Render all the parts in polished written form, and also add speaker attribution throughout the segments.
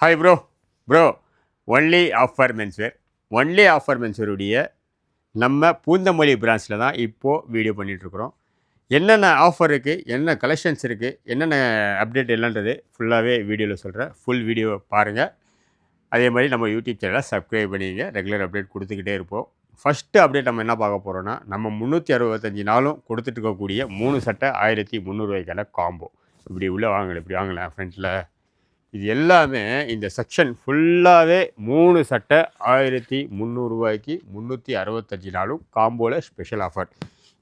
Speaker 1: Hi bro. Bro, only offer menswear. Only offer மென்ஸ்வேருடைய நம்ம பூந்தமல்லி பிரான்ச்சில் தான் இப்போது வீடியோ பண்ணிகிட்ருக்குறோம். என்னென்ன ஆஃபர் இருக்குது, என்ன கலெக்ஷன்ஸ் இருக்குது, என்னென்ன அப்டேட் இல்லைன்றது ஃபுல்லாகவே வீடியோவில் சொல்கிறேன். ஃபுல் வீடியோ பாருங்கள். அதே மாதிரி நம்ம யூடியூப் சேனலை சப்ஸ்கிரைப் பண்ணிங்க. ரெகுலர் அப்டேட் கொடுத்துக்கிட்டே இருப்போம். ஃபஸ்ட்டு அப்டேட் நம்ம என்ன பார்க்க போகிறோன்னா, நம்ம 365 நாளும் கொடுத்துட்டு இருக்கக்கூடிய 3 சட்டை 1300 காம்போ. இப்படி உள்ளே வாங்கலை, இப்படி வாங்கலை ஃப்ரண்ட்டில். இது எல்லாமே இந்த செக்ஷன் ஃபுல்லாகவே 3 சட்டை 1300 365 நாளும் காம்போவில் ஸ்பெஷல் ஆஃபர்.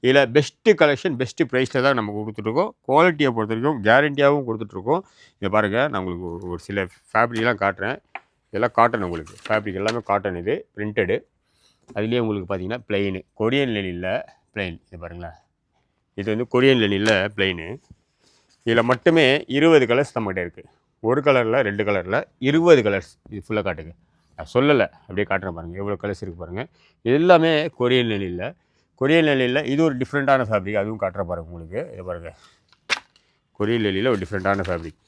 Speaker 1: இதில் பெஸ்ட்டு கலெக்ஷன் பெஸ்ட்டு ப்ரைஸில் தான் நம்ம கொடுத்துட்ருக்கோம். குவாலிட்டியை பொறுத்த வரைக்கும் கேரண்டியாகவும் கொடுத்துட்ருக்கோம். இதை பாருங்கள், நான் உங்களுக்கு ஒரு சில ஃபேப்ரிக்லாம் காட்டுறேன். இதெல்லாம் காட்டன், உங்களுக்கு ஃபேப்ரிக் எல்லாமே காட்டன். இது பிரிண்டடு. அதுலேயே உங்களுக்கு பார்த்தீங்கன்னா பிளெயின், கொரியன் லெனினில் பிளெயின். இது பாருங்களேன், இது வந்து கொரியன் லெனினில் பிளெயின். இதில் மட்டுமே 20 கலர்ஸ் நம்மகிட்ட இருக்குது. ஒரு கலரில் 2 கலரில் 20 கலர்ஸ். இது ஃபுல்லாக காட்டுங்க, நான் சொல்லலை, அப்படியே காட்டுறேன் பாருங்கள். எவ்வளோ கலர்ஸ் இருக்குது பாருங்கள். இது எல்லாமே கொரியன் லெனினில். கொரியன் லெனினில் இது ஒரு டிஃப்ரெண்ட்டான ஃபேப்ரிக், அதுவும் காட்டுற பாருங்கள் உங்களுக்கு. இது பாருங்கள், கொரியன் லெனினில் ஒரு டிஃப்ரெண்ட்டான ஃபேப்ரிக்.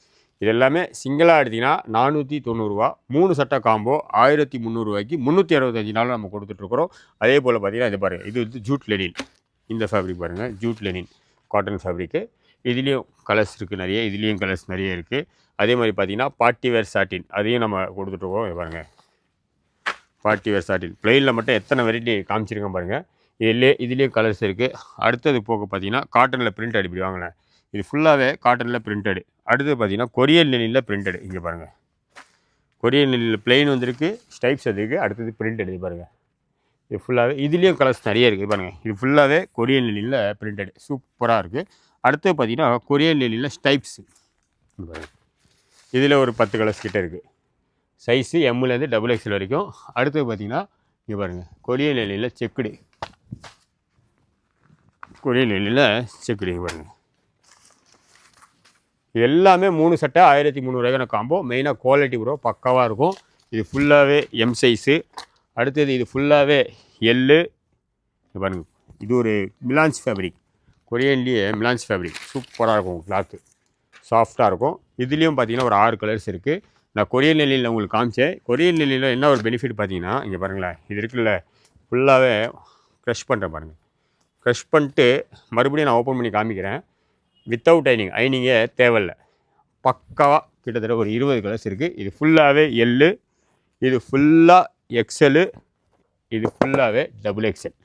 Speaker 1: இது எல்லாமே சிங்கிளாக எடுத்திங்கன்னா 490 3 சட்டை காம்போ 1300 365 நாளும் நம்ம கொடுத்துட்ருக்குறோம். அதே போல் பார்த்தீங்கன்னா இது பாருங்கள், இது வந்து ஜூட் லெனின். இந்த ஃபேப்ரிக் பாருங்கள், ஜூட் லெனின் காட்டன் ஃபேப்ரிக்கு. இதுலேயும் கலர்ஸ் இருக்குது நிறைய, இதுலேயும் கலர்ஸ் நிறைய இருக்குது. அதே மாதிரி பார்த்தீங்கன்னா பார்ட்டிவேர் சாட்டின், அதையும் நம்ம கொடுத்துட்ருக்கோம். பாருங்கள், பார்ட்டிவேர் சாட்டின் ப்ளெயினில் மட்டும் எத்தனை வெரைட்டி காமிச்சிருக்கேன் பாருங்கள். இதுலேயும் கலர்ஸ் இருக்குது. அடுத்தது போக பார்த்தீங்கன்னா காட்டனில் பிரிண்ட் இப்படி வாங்கினேன். இது ஃபுல்லாகவே காட்டனில் பிரிண்டடு. அடுத்தது பார்த்தீங்கன்னா கொரியன் லெனினில் பிரிண்டடு. இங்கே பாருங்கள், கொரியன் லெனினில் பிளெயின் வந்துருக்கு, ஸ்டைப்ஸ் வந்துருக்கு. அடுத்தது பிரிண்டடு. இது பாருங்கள், இது ஃபுல்லாகவே இதுலேயும் கலர்ஸ் நிறைய இருக்குது பாருங்கள். இது ஃபுல்லாகவே கொரியன் லெனினில் பிரிண்டடு, சூப்பராக இருக்குது. அடுத்தது பார்த்தீங்கன்னா கொரியன் லெனினில் ஸ்டைப்ஸ். இதில் ஒரு 10 கலர்ஸ் கிட்டே இருக்குது. சைஸு எம்லேருந்து XXL வரைக்கும். அடுத்தது பார்த்தீங்கன்னா இங்கே பாருங்கள், கொரியன் லெனினில் செக்குடு. கொரியன் லெனினில் செக்குடு பாருங்கள். இது எல்லாமே 3 சட்டை 1300 காம்போ. மெயினாக குவாலிட்டி ப்ரோ பக்காவாக இருக்கும். இது ஃபுல்லாகவே எம் சைஸு. அடுத்தது இது ஃபுல்லாகவே எல்லு. பாருங்கள், இது ஒரு மிலான்ஸ் ஃபேப்ரிக், கொரியன்லேயே மிலான்ஸ் ஃபேப்ரிக். சூப்பராக இருக்கும், கிளாத்து சாஃப்டாக இருக்கும். இதுலேயும் பார்த்தீங்கன்னா ஒரு 6 கலர்ஸ் இருக்குது. நான் கொரியன் லெனினில் உங்களுக்கு காமிச்சேன். கொரியன் லெனினில் என்ன ஒரு பெனிஃபிட் பார்த்தீங்கன்னா, இங்கே பாருங்களேன், இது இருக்குல்ல ஃபுல்லாகவே க்ரஷ் பண்ணுறேன் பாருங்கள். க்ரஷ் பண்ணிட்டு மறுபடியும் நான் ஓப்பன் பண்ணி காமிக்கிறேன். வித்தவுட் ஐனிங்கே தேவையில்லை, பக்காவாக கிட்டத்தட்ட ஒரு 20 கலர்ஸ் இருக்குது. இது ஃபுல்லாகவே எல்லு, இது ஃபுல்லாக எக்ஸலு, இது ஃபுல்லாகவே XXL.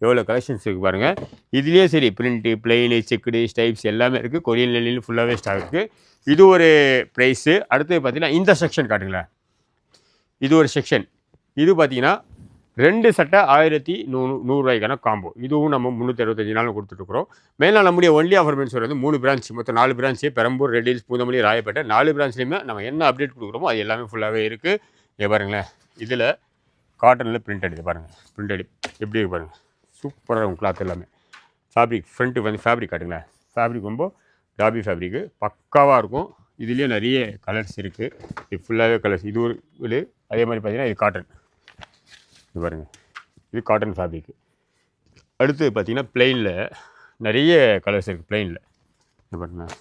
Speaker 1: எவ்வளோ கலெக்ஷன்ஸ் இருக்குது பாருங்கள். இதுலேயே சரி பிரிண்ட்டு, பிளெயின், செக்குடு, ஸ்டைப்ஸ் எல்லாமே இருக்குது. கொரியன் லெனினில் ஃபுல்லாகவே ஸ்டாக் இருக்குது. இது ஒரு ப்ரைஸு. அடுத்தது பார்த்தீங்கன்னா இந்த செக்ஷன் காட்டுங்களேன், இது ஒரு செக்ஷன். இது பார்த்தீங்கன்னா 2 சட்டை 1100 காம்போ. இதுவும் நம்ம 365 நாள் கொடுத்துட்ருக்குறோம். மெயினாக நம்முடைய ஒன்லி ஆஃபர் மென்ஸ் வந்து 3 பிரான்ச், மொத்தம் 4 branch, Perambur, red hills, Poonamallee, Royapettah. 4 பிரான்ச்லேயுமே நம்ம என்ன அப்டேட் கொடுக்குறோமோ அது எல்லாமே ஃபுல்லாகவே இருக்குது. இங்கே பாருங்களேன், இதில் காட்டனில் பிரிண்டட். இது பாருங்கள், பிரிண்டட் எப்படி இருக்குது பாருங்கள், சூப்பராக இருக்கும் கிளாத் எல்லாமே. ஃபேப்ரிக் ஃப்ரண்ட்டு வந்து ஃபேப்ரிக் காட்டுங்களேன். ஃபேப்ரிக் ரொம்ப டாபி ஃபேப்ரிக்கு, பக்காவாக இருக்கும். இதுலேயே நிறைய கலர்ஸ் இருக்குது. இது ஃபுல்லாகவே கலர்ஸ். இது ஒரு இது. அதே மாதிரி பார்த்தீங்கன்னா இது காட்டன். இது பாருங்கள், இது காட்டன் ஃபேப்ரிக்கு. அடுத்து பார்த்தீங்கன்னா பிளெயினில் நிறைய கலர்ஸ் இருக்குது. பிளெயினில் இது பாருங்கள்,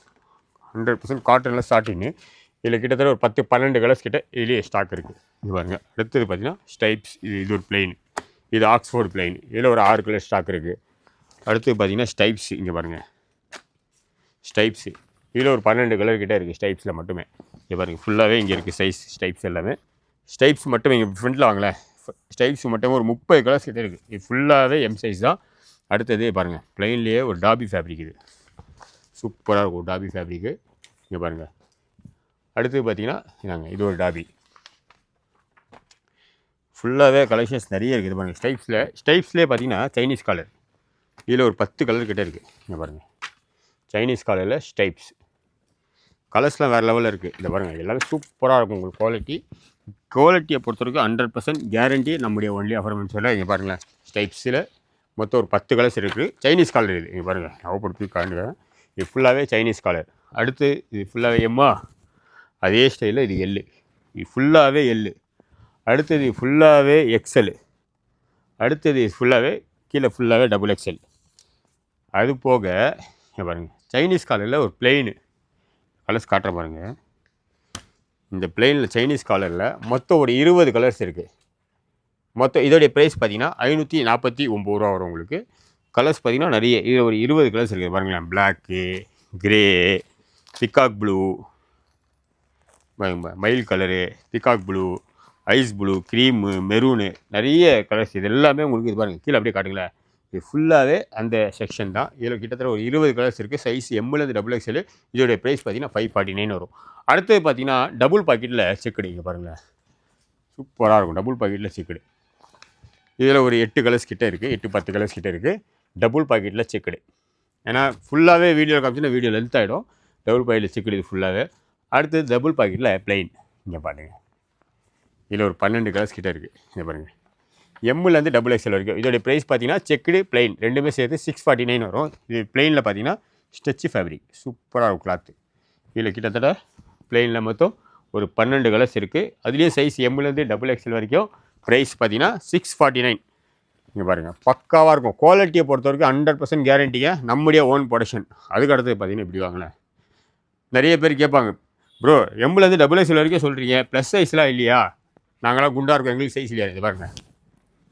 Speaker 1: 100% காட்டனில் ஸ்டார்டிங்கு. இதில் கிட்டத்தட்ட ஒரு 10-12 கலர்ஸ் கிட்ட இதுலேயே ஸ்டாக் இருக்குது. இது பாருங்கள். அடுத்தது பார்த்தீங்கன்னா ஸ்டைப்ஸ். இது ஒரு பிளெயின், இது ஆக்ஸ்ஃபோர்டு பிளெயின். இதில் ஒரு 6 கலர் ஸ்டாக் இருக்குது. அடுத்து பார்த்தீங்கன்னா ஸ்டைப்ஸ். இங்கே பாருங்கள், ஸ்டைப்ஸு. இதில் ஒரு 12 கலர் கிட்டே இருக்குது ஸ்டைப்ஸில் மட்டுமே. இங்கே பாருங்கள், ஃபுல்லாகவே இங்கே இருக்குது சைஸ் ஸ்டைப்ஸ் எல்லாமே. ஸ்டைப்ஸ் மட்டும் இங்கே ஃப்ரண்ட்டில் வாங்கலேன், ஸ்டைப்ஸ் மட்டும் ஒரு 30 கலர்ஸ் கிட்டே இருக்குது. இது ஃபுல்லாகவே எம் சைஸ் தான். அடுத்தது பாருங்கள், பிளெயின்லேயே ஒரு டாபி ஃபேப்ரிக். இது சூப்பராக இருக்கும், டாபி ஃபேப்ரிக்கு. இங்கே பாருங்கள். அடுத்தது பார்த்தீங்கன்னா இதாங்க, இது ஒரு டாபி. ஃபுல்லாகவே கலெக்ஷன்ஸ் நிறைய இருக்குது. பாருங்கள், ஸ்டைப்ஸ்லேயே பார்த்தீங்கன்னா சைனீஸ் காலர். இதில் ஒரு 10 கலர் கிட்டே இருக்குது. இங்கே பாருங்கள், சைனீஸ் காலரில் ஸ்டைப்ஸ். கலர்ஸ்லாம் வேறு லெவலில் இருக்குது. இதை பாருங்கள், எல்லாமே சூப்பராக இருக்கும். உங்களுக்கு குவாலிட்டியை பொறுத்த வரைக்கும் 100% கேரண்டி நம்முடைய ஒன்லி ஆஃபர் மென்ஸில். இங்கே பாருங்களேன், ஸ்டைப்ஸில் மொத்தம் ஒரு 10 கலர்ஸ் இருக்குது. சைனீஸ் காலர் இது. இங்கே பாருங்கள், நான் ஓப்பன் பண்ணி காட்டுறேன். இது ஃபுல்லாகவே சைனீஸ் காலர். அடுத்து இது ஃபுல்லாகவே எம்மா, அதே ஸ்டைலில் இது எல்லு. இது ஃபுல்லாகவே எல்லு. அடுத்தது ஃபுல்லாகவே எக்ஸலு. அடுத்தது ஃபுல்லாகவே கீழே ஃபுல்லாகவே XXL. அது போக இங்கே பாருங்கள், சைனீஸ் காலரில் ஒரு பிளெயின் கலர்ஸ் காட்டுற பாருங்கள். இந்த பிளெயினில் சைனீஸ் காலரில் மொத்தம் ஒரு 20 கலர்ஸ் இருக்குது. மொத்தம் இதோடைய ப்ரைஸ் பார்த்தீங்கன்னா 549 ரூபா வரும் உங்களுக்கு. கலர்ஸ் பார்த்தீங்கன்னா நிறைய இது ஒரு 20 கலர்ஸ் இருக்குது பாருங்களேன். பிளாக்கு, கிரே, பிகாக் ப்ளூ, மயில் colour, peacock blue, ice blue, cream, maroon, நிறைய கலர்ஸ். இது எல்லாமே உங்களுக்கு இது பாருங்கள், கீழே அப்படியே காட்டுங்களேன். இது ஃபுல்லாகவே அந்த செக்ஷன் தான். இதில் கிட்டத்தட்ட ஒரு 20 கலர்ஸ் இருக்குது. Size எம்லேருந்து XXL. இதோடைய ப்ரைஸ் பார்த்தீங்கன்னா 549 வரும். அடுத்தது பார்த்தீங்கன்னா டபுள் பாக்கெட்டில் செக்குடு. இங்கே பாருங்களேன், சூப்பராக இருக்கும். டபுள் பாக்கெட்டில் செக்குடு. இதில் ஒரு 8 கலர்ஸ் கிட்டே இருக்குது, 8-10 கலர்ஸ் கிட்டே இருக்குது டபுள் பாக்கெட்டில் செக்குடு. ஏன்னா ஃபுல்லாகவே வீடியோ காமிச்சுன்னா வீடியோ லென்த் ஆகிடும். டபுள் பாக்கெட்டில் செக்குடு இது ஃபுல்லாகவே. அடுத்தது டபுள் பாக்கெட்டில் பிளெயின். இங்கே பாருங்கள், இதில் ஒரு 12 கலர்ஸ் கிட்டே இருக்குது. இங்கே பாருங்கள், எம்லேருந்து XXL வரைக்கும். இதோடைய ப்ரைஸ் பார்த்தீங்கன்னா செக்குடு பிளெயின் ரெண்டுமே சேர்த்து 649 வரும். இது பிளெயினில் பார்த்தீங்கன்னா ஸ்டெச்சு ஃபேப்ரிக் சூப்பராக இருக்கும் கிளாத்து. இதில் கிட்டத்தட்ட பிளெயினில் மொத்தம் ஒரு 12 கலர்ஸ் இருக்குது. அதுலேயும் சைஸ் எம்லேருந்து XXL வரைக்கும். ப்ரைஸ் பார்த்தீங்கன்னா 649. இங்கே பாருங்கள், பக்காவாக இருக்கும். குவாலிட்டியை பொறுத்த வரைக்கும் 100% கேரண்டிங்க, நம்முடைய ஓன் ப்ரொடக்ஷன். அதுக்கு அடுத்தது பார்த்தீங்கன்னா இப்படி வாங்களேன். நிறைய பேர் கேட்பாங்க, ப்ரோ எம்லேருந்து XXL வரைக்கும் சொல்கிறீங்க, ப்ளஸ் சைஸ்லாம் இல்லையா? நாங்களாம் குண்டாக இருக்கோம், எங்களுக்கு சைஸ் இல்லையா? இது பாருங்கள்,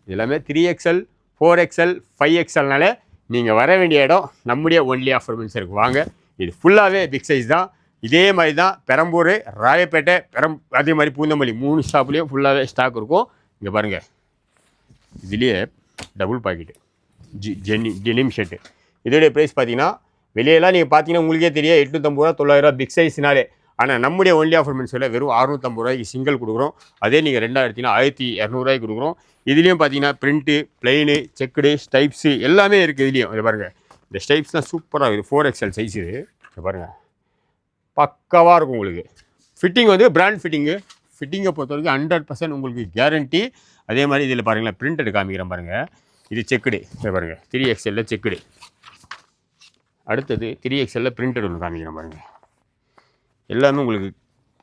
Speaker 1: எல்லாமே 3XL, 4XL, 5XLனால நீங்கள் வர வேண்டிய இடம் நம்முடைய ஒன்லி ஆஃபர் மென்ஸ் இருக்குது. வாங்க, இது ஃபுல்லாகவே பிக் சைஸ் தான். இதே மாதிரி தான் பெரம்பூர், ராயப்பேட்டை, அதே மாதிரி பூந்தமல்லி 3 ஷாப்லேயும் ஃபுல்லாகவே ஸ்டாக் இருக்கும். இங்கே பாருங்கள், இதுலேயே டபுள் பாக்கெட்டு டெனிம் ஷர்ட்டு. இதோடைய ப்ரைஸ் பார்த்தீங்கன்னா வெளியெல்லாம் நீங்கள் பார்த்தீங்கன்னா உங்களுக்கே தெரியும் 850 ரூபா 900 ரூபா பிக் சைஸ்னாலே. ஆனால் நம்முடைய ஒன்லி ஆஃபர் மென்ஸில் வெறும் 650 ரூபாய்க்கு சிங்கிள் கொடுக்குறோம். அதே நீங்கள் 2 எடுத்தீங்கன்னா 1200 ரூபாய்க்கு கொடுக்குறோம். இதுலேயும் பார்த்தீங்கன்னா பிரிண்ட்டு, பிளெயினு, செக்குடு, ஸ்டைப்ஸு எல்லாமே இருக்குது இதுலேயும். இது பாருங்கள், இந்த ஸ்டைப்ஸ்லாம் சூப்பராக இருக்குது. 4XL சைஸ் இது. இது பாருங்கள், பக்காவாக இருக்கும் உங்களுக்கு. ஃபிட்டிங் வந்து பிராண்ட் ஃபிட்டிங்கு. ஃபிட்டிங்கை பொறுத்த வரைக்கும் 100% உங்களுக்கு கேரண்டி. அதே மாதிரி இதில் பாருங்களேன், பிரிண்டட் காமிக்கிறேன் பாருங்கள். இது செக்குடு. இது பாருங்கள், 3XL செக்குடு. அடுத்தது 3XL பிரிண்டட் ஒன்று காமிக்கிறேன் பாருங்கள். எல்லாமே உங்களுக்கு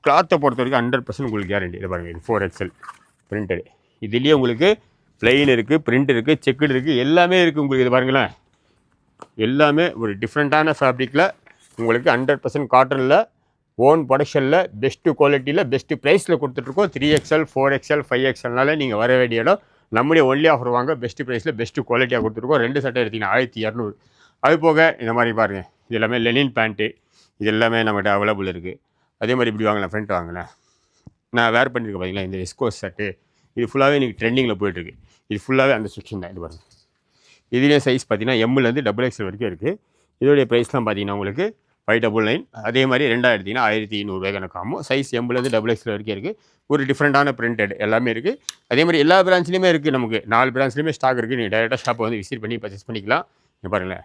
Speaker 1: கிளாத்தை பொறுத்த வரைக்கும் 100% உங்களுக்கு கேரண்டி. இது பாருங்கள், இது 4XL பிரிண்டடு. இதுலேயே உங்களுக்கு பிளெயின் இருக்குது, பிரிண்ட் இருக்குது, செக்குடு இருக்குது, எல்லாமே இருக்குது உங்களுக்கு. இது பாருங்களேன், எல்லாமே ஒரு டிஃப்ரெண்ட்டான ஃபேப்ரிக்கில் உங்களுக்கு 100% காட்டனில் ஓன் ப்ரொடக்ஷனில் பெஸ்ட்டு குவாலிட்டியில் பெஸ்ட்டு ப்ரைஸில் கொடுத்துட்ருக்கோம். 3XL, 4XL, 5XLனால நீங்கள் வர வேண்டிய இடம் நம்முடைய ஒன்லி ஆஃபர். வாங்க, பெஸ்ட்டு ப்ரைஸில் பெஸ்ட்டு குவாலிட்டியாக கொடுத்துருக்கோம். 2 சட்டை எடுத்திங்கன்னா 1200. அது போக இந்த மாதிரி பாருங்கள், இது எல்லாமே லெனின் பேண்ட்டு, இது எல்லாமே நம்மகிட்ட அவைலபிள் இருக்குது. அதே மாதிரி இப்படி வாங்கலாம், ஃப்ரண்ட் வாங்கலாம். நான் வேர் பண்ணியிருக்கேன் பார்த்தீங்களா, இந்த வெஸ்கோஸ் ஷர்ட்டு. இது ஃபுல்லாகவே இன்றைக்கி ட்ரெண்டிங்கில் போய்ட்டுருக்கு. இது ஃபுல்லாகவே அந்த செக்ஷன் தான். இது பாருங்கள், இதுலேயே சைஸ் பார்த்தீங்கன்னா எம்லேருந்து XXL வரைக்கும் இருக்குது. இதோடைய ப்ரைஸ்லாம் பார்த்தீங்கன்னா உங்களுக்கு 599. அதே மாதிரி 2 எடுத்திங்கன்னா 1200 ரூபாய் கணக்கு ஆகும். சைஸ் எம்லேருந்து XXL வரைக்கும் இருக்குது. ஒரு டிஃப்ரெண்ட்டான பிரிண்டட் எல்லாமே இருக்குது. அதே மாதிரி எல்லா பிரான்ச்லேயுமே இருக்குது. நமக்கு 4 பிரான்ச்லேயுமே ஸ்டாக் இருக்குது. நீங்கள் டேரெக்டாக ஷாப்பை வந்து விசிட் பண்ணி பர்ச்சேஸ் பண்ணிக்கலாம். இங்கே பாருங்களேன்,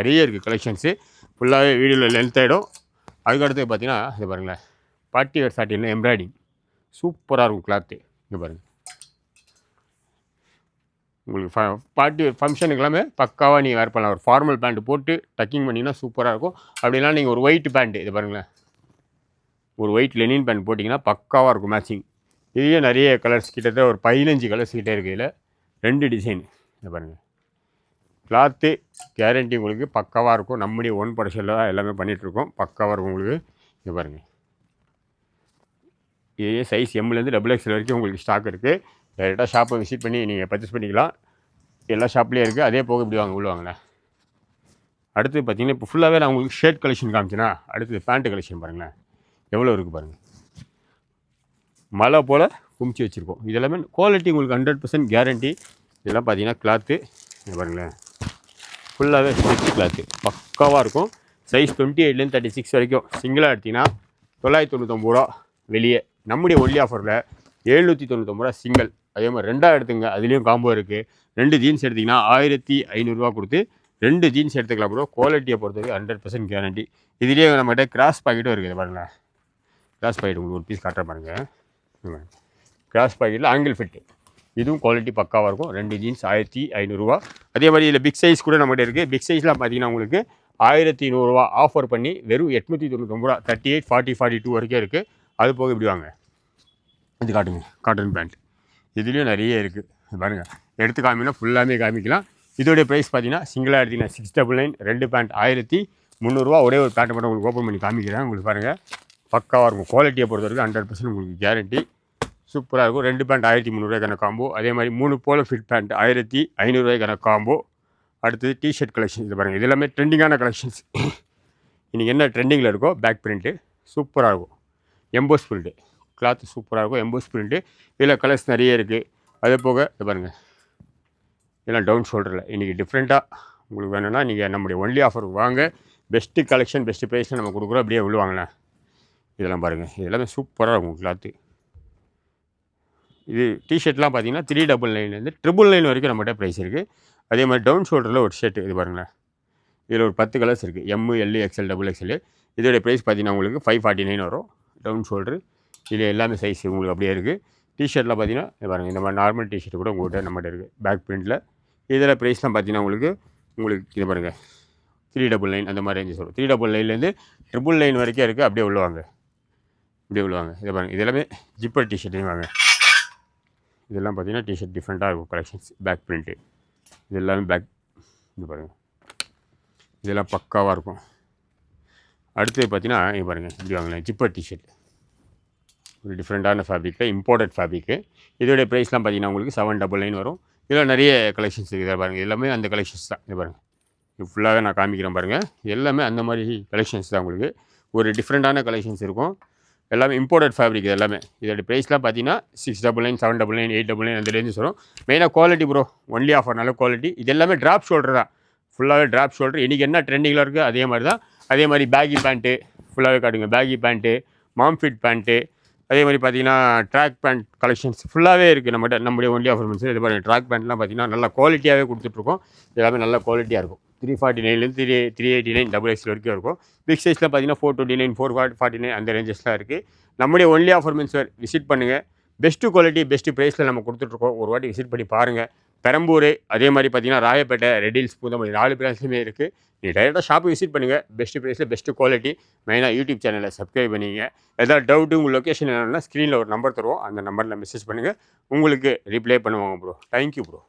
Speaker 1: நிறைய இருக்குது கலெக்ஷன்ஸு. ஃபுல்லாகவே வீடியோவில் லென்த் ஆகிடும். அதுக்கடுத்து பார்த்தீங்கன்னா இது பாருங்களேன், பார்ட்டி வேர் சாட்டினில் எம்ப்ராய்டிங் சூப்பராக இருக்கும் கிளாத்து. இங்கே பாருங்கள், உங்களுக்கு பார்ட்டி ஃபங்க்ஷனுக்கு எல்லாமே பக்காவாக நீங்கள் வேர் பண்ணலாம். ஒரு ஃபார்மல் பேண்ட்டு போட்டு டக்கிங் பண்ணிங்கன்னா சூப்பராக இருக்கும். அப்படின்னா நீங்கள் ஒரு ஒயிட் பேண்ட்டு, இது பாருங்களேன், ஒரு ஒயிட் லெனின் பேண்ட் போட்டிங்கன்னா பக்காவாக இருக்கும் மேட்சிங். இதுலேயே நிறைய கலர்ஸ், கிட்டத்தட்ட ஒரு 15 கலர்ஸ் கிட்டே இருக்குது. இதில் 2 டிசைன். இது பாருங்கள், கிளாத்து கேரண்டி உங்களுக்கு பக்காவாக இருக்கும். நம்முடைய ஓன் ப்ரொடக்ஷனில் தான் எல்லாமே பண்ணிகிட்ருக்கோம். பக்காவாக இருக்கும் உங்களுக்கு. இங்கே பாருங்கள், இதே சைஸ் எம்லேருந்து XXL வரைக்கும் உங்களுக்கு ஸ்டாக் இருக்குது. டேரெக்டாக ஷாப்பை விசிட் பண்ணி நீங்கள் பர்ச்சேஸ் பண்ணிக்கலாம். எல்லா ஷாப்லேயும் இருக்குது. அதே போக இப்படி வாங்க, உள்ளவாங்களேன். அடுத்து பார்த்தீங்கன்னா இப்போ ஃபுல்லாகவே நான் உங்களுக்கு ஷர்ட் கலெக்ஷன் காமிச்சேன்னா, அடுத்து பேண்ட்டு கலெக்ஷன் பாருங்களேன் எவ்வளோ இருக்குது பாருங்கள். மழை போல் குமிச்சு வச்சுருக்கோம். இதெல்லாமே குவாலிட்டி உங்களுக்கு 100% கேரண்டி. இதெல்லாம் பார்த்தீங்கன்னா கிளாத்து பாருங்களேன், ஃபுல்லாகவே ஸ்டிச் கிளாத்து பக்காவாக இருக்கும். சைஸ் 28லேருந்து 36 வரைக்கும். சிங்கிளாக எடுத்திங்கன்னா 999 ரூபா வெளியே. நம்முடைய ஒன்லி ஆஃபரில் 799 ரூபா சிங்கிள். அதே மாதிரி 2 எடுத்துங்க, அதுலேயும் காம்போ இருக்குது. 2 ஜீன்ஸ் எடுத்திங்கன்னா 1500 ரூபா கொடுத்து 2 ஜீன்ஸ் எடுத்துக்கலாம் ப்ரோ. குவாலிட்டியை பொறுத்தவரைக்கும் 100% கேரண்டி. இதுலேயே நம்மகிட்ட கிராஸ் பாக்கெட்டும் இருக்குது. பாருங்களேன், கிராஸ் பாக்கெட் உங்களுக்கு ஒரு பீஸ் காட்டுற பாருங்கள். கிராஸ் பாக்கெட்டில் ஆங்கிள் ஃபிட்டு, இதுவும் குவாலிட்டி பக்காவாக இருக்கும். 2 ஜீன்ஸ் 1500 ரூபா. அதே மாதிரி இதில் பிக் சைஸ் கூட நம்மகிட்ட இருக்குது. பிக் சைஸ்லாம் பார்த்தீங்கன்னா உங்களுக்கு 1100 ரூபா ஆஃபர் பண்ணி வெறும் 899 ரூபா. 38, 40, 42 வரைக்கும் இருக்குது. அது போக இப்படி வாங்க, இது காட்டுங்க, காட்டன் பேண்ட். இதுலேயும் நிறைய இருக்குது. பாருங்கள், எடுத்து காமினா ஃபுல்லாமே காமிக்கலாம். இதோடைய ப்ரைஸ் பார்த்தீங்கன்னா சிங்கிளாக எடுத்திங்கன்னா 699. 2 பேண்ட் 1300 ரூபா. ஒரே ஒரு பேண்ட்டை மட்டும் உங்களுக்கு ஓப்பன் பண்ணி காமிக்கிறேன். உங்களுக்கு பாருங்கள், பக்காவாக இருக்கும். குவாலிட்டியை பொறுத்த வரைக்கும் 100% உங்களுக்கு கேரண்டி. சூப்பராக இருக்கும். 2 பேண்ட் 1300 காம்போ. அதே மாதிரி 3 போலோ ஃபிட் பேண்ட் 1500 காம்போ. அடுத்தது டிஷர்ட் கலெக்ஷன். இது பாருங்கள், இது எல்லாமே ட்ரெண்டிங்கான கலெக்ஷன்ஸ். இன்றைக்கி என்ன ட்ரெண்டிங்கில் இருக்கோ பேக் பிரிண்ட்டு சூப்பராக இருக்கும். எம்போஸ் பிரிண்ட்டு கிளாத் சூப்பராக இருக்கும். எம்போஸ் பிரிண்ட்டு இதில் கலர்ஸ் நிறைய இருக்குது. அதே போக இது பாருங்கள், இதெல்லாம் டவுன் ஷோல்டரில் இன்றைக்கி டிஃப்ரெண்ட்டாக உங்களுக்கு வேணும்னா நீங்கள் நம்முடைய ஒன்லி ஆஃபருக்கு வாங்க. பெஸ்ட்டு கலெக்ஷன் பெஸ்ட்டு ப்ரைஸில் நம்ம கொடுக்குறோம். அப்படியே விழுவாங்களேன். இதெல்லாம் பாருங்கள், இதெல்லாமே சூப்பராக இருக்கும் கிளாத்து. இது டிஷர்ட்லாம் பார்த்தீங்கன்னா 399 999 வரைக்கும் நம்மகிட்ட ப்ரைஸ் இருக்குது. அதே மாதிரி டவுன் ஷோல்டரில் ஒரு ஷர்ட் இது பாருங்களேன். இதில் ஒரு 10 கலர்ஸ் இருக்குது. M, L, XL, XXL. இதோடைய ப்ரைஸ் பார்த்தீங்கன்னா உங்களுக்கு 549 வரும். டவுன் ஷோல்டரு இது எல்லாமே சைஸ் உங்களுக்கு அப்படியே இருக்குது. டிஷர்ட்டில் பார்த்தீங்கன்னா இது பாருங்கள், இந்த மாதிரி நார்மல் டிஷர்ட் கூட உங்கள்கிட்ட நம்மகிட்ட இருக்குது பேக் பிரிண்டில். இதில் ப்ரைஸ்லாம் பார்த்தீங்கன்னா உங்களுக்கு இது பாருங்கள் 399 அந்த மாதிரி ரேஞ்சஸ் வரும். 399லேருந்து 999 வரைக்கும் இருக்குது. அப்படியே உள்ளவாங்க, அப்படியே உள்ளவாங்க. இதை பாருங்கள், இது எல்லாமே ஜிப்பர் டிஷர்ட்டையும் வாங்க. இதெல்லாம் பார்த்தீங்கன்னா டிஷர்ட் டிஃப்ரெண்ட்டாக இருக்கும் கலெக்ஷன்ஸ். பேக் பிரிண்ட்டு இது எல்லாமே பேக். இது பாருங்கள், இதெல்லாம் பக்காவாக இருக்கும். அடுத்தது பார்த்தீங்கன்னா இங்கே பாருங்கள், இப்படி வாங்கினேன் ஜிப்பர் டிஷர்ட். ஒரு டிஃப்ரெண்ட்டான ஃபேப்ரிக்கில் இம்போர்ட்டட் ஃபேப்ரிக்கு. இதோடைய ப்ரைஸ்லாம் பார்த்தீங்கன்னா உங்களுக்கு 799 வரும். இதில் நிறைய கலெக்ஷன்ஸ் இருக்குது பாருங்கள். எல்லாமே அந்த கலெக்ஷன்ஸ் தான். இது பாருங்கள், இது ஃபுல்லாகவே நான் காமிக்கிறேன் பாருங்கள். எல்லாமே அந்த மாதிரி கலெக்ஷன்ஸ் தான். உங்களுக்கு ஒரு டிஃப்ரெண்ட்டான கலெக்ஷன்ஸ் இருக்கும். எல்லாமே இம்போர்ட்டட் ஃபேப்ரிக். இது எல்லாமே இதோட ப்ரைஸ்லாம் பார்த்தீங்கன்னா 699 799 899 அந்த ரேஞ்சஸ் வரும். மெயினாக குவாலிட்டி ப்ரோ, ஒன்லி ஆஃபர் நல்ல குவாலிட்டி. இது எல்லாமே ட்ராப் ஷோல்டர் தான். ஃபுல்லாகவே ட்ராப் ஷோல்டர். இன்றைக்கி என்ன ட்ரெண்டிங்கில் இருக்குது அதே மாதிரி தான். அதே மாதிரி பேகி பேண்ட்டு ஃபுல்லாகவே காட்டுங்க. பேகி பேண்ட்டு, மாம் ஃபிட் பேண்ட்டு, அதே மாதிரி பார்த்தீங்கன்னா ட்ராக் பேண்ட் கலெக்ஷன்ஸ் ஃபுல்லாகவே இருக்குது நம்முடைய ஒன்லி ஆஃபர் மீன்ஸ். இது பாருங்கள், ட்ராக் பேண்ட்லாம் பார்த்தீங்கன்னா நல்ல குவாலிட்டியாகவே கொடுத்துட்ருக்கோம். எல்லாமே நல்ல குவாலிட்டியாக இருக்கும். 349லேருந்து 389 XXL வரைக்கும் இருக்கும். பிக் சைஸில் பார்த்தீங்கன்னா 429 449 அந்த ரேஞ்சஸ்லாம் இருக்குது. நம்முடைய ஒன்லி ஆஃபர் மீன்ஸ் விசிட் பண்ணுங்கள். பெஸ்ட்டு குவாலிட்டி பெஸ்ட்டு ப்ரைஸில் நம்ம கொடுத்துட்ருக்கோம். ஒரு வாட்டி விசிட் பண்ணி பாருங்கள். பெரம்பூர், அதே மாதிரி பார்த்தீங்கன்னா ராயப்பேட்டை, ரெட் ஹில்ஸ், பூந்தமல்லி 4 பிரான்ச்லையுமே இருக்குது. நீங்கள் டைரெக்டாக ஷாப்பை விசிட் பண்ணுங்கள். பெஸ்ட்டு ப்ரைஸில் பெஸ்ட்டு குவாலிட்டி. மெயினாக யூடியூப் சேனலை சப்ஸ்கிரைப் பண்ணிங்க. ஏதாவது டவுட்டு உங்கள் லொக்கேஷன் என்னென்னா ஸ்க்ரீனில் ஒரு நம்பர் தருவோம். அந்த நம்பரில் மெசேஜ் பண்ணுங்கள். உங்களுக்கு ரிப்ளை பண்ணுவாங்க ப்ரோ. Thank you bro.